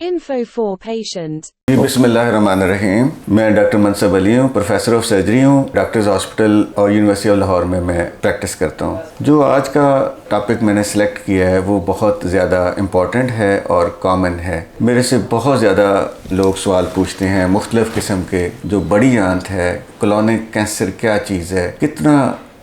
Info for patient. बिस्मिल्लाहिर्रहमानिर्रहीम। मैं doctor मनसब Ali हूँ, प्रोफेसर ऑफ सर्जरी हूँ। डॉक्टर्स हॉस्पिटल और यूनिवर्सिटी ऑफ लाहौर में मैं प्रैक्टिस करता हूँ। जो आज का टॉपिक मैंने सिलेक्ट किया है वो बहुत ज़्यादा इम्पॉर्टेंट है और कॉमन है। मेरे से बहुत ज़्यादा लोग सवाल पूछते हैं मुख्तलिफ़ किस्म के। जो बड़ी आंत है, कोलोनिक कैंसर क्या चीज़ है, कितना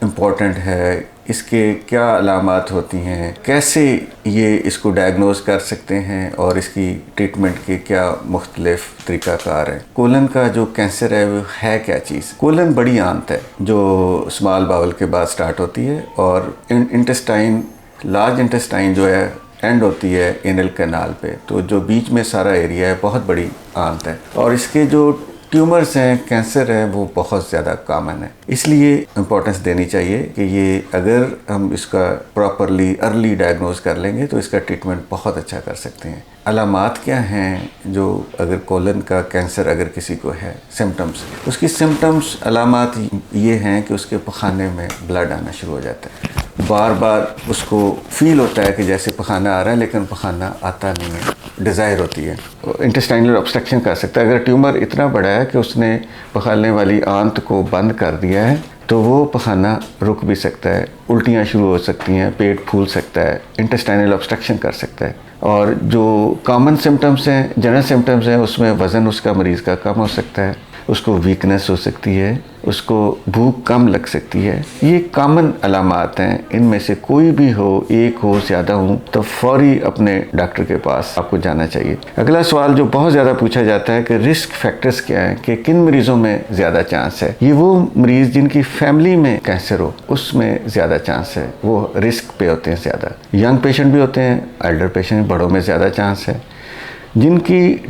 इम्पॉर्टेंट है, इसके क्या अलामात होती हैं, कैसे ये इसको डायग्नोज कर सकते हैं और इसकी ट्रीटमेंट के क्या मुख्तलिफ तरीक़ाकार हैं। कोलन का जो कैंसर है वो है क्या चीज़? कोलन बड़ी आंत है जो स्मॉल बाउल के बाद स्टार्ट होती है और इंटेस्टाइन, लार्ज इंटेस्टाइन जो है एंड होती है एनल कैनाल पे। तो जो बीच में सारा एरिया है बहुत बड़ी आंत है और इसके जो ट्यूमर्स हैं, कैंसर है, वो बहुत ज़्यादा कॉमन है। इसलिए इम्पोर्टेंस देनी चाहिए कि ये अगर हम इसका प्रॉपरली अर्ली डायग्नोज कर लेंगे तो इसका ट्रीटमेंट बहुत अच्छा कर सकते हैं। अलामात क्या हैं जो अगर कोलन का कैंसर अगर किसी को है, सिम्टम्स, उसकी सिम्टम्स अलामात ये हैं कि उसके पखाने में ब्लड आना शुरू हो जाता है। बार बार उसको फील होता है कि जैसे पखाना आ रहा है लेकिन पखाना आता नहीं है, डिज़ायर होती है। इंटेस्टाइनल ऑब्स्ट्रक्शन कर सकता है। अगर ट्यूमर इतना बड़ा है कि उसने पखाने वाली आंत को बंद कर दिया है तो वो पखाना रुक भी सकता है, उल्टियाँ शुरू हो सकती हैं, पेट फूल सकता है, इंटेस्टाइनल ऑब्स्ट्रक्शन कर सकता है। और जो कॉमन सिम्टम्स हैं, जनरल सिम्टम्स हैं, उसमें वज़न उसका मरीज़ का कम हो सकता है, उसको वीकनेस हो सकती है, उसको भूख कम लग सकती है। ये कॉमन अलामात हैं। इनमें से कोई भी हो, एक हो, ज़्यादा हो, तो फौरी अपने डॉक्टर के पास आपको जाना चाहिए। अगला सवाल जो बहुत ज़्यादा पूछा जाता है कि रिस्क फैक्टर्स क्या हैं, कि किन मरीज़ों में ज़्यादा चांस है। ये वो मरीज़ जिनकी फैमिली में कैंसर हो उसमें ज़्यादा चांस है, वो रिस्क पे होते हैं ज़्यादा। यंग पेशेंट भी होते हैं, एल्डर पेशेंट, बड़ों में ज़्यादा चांस है। जिनकी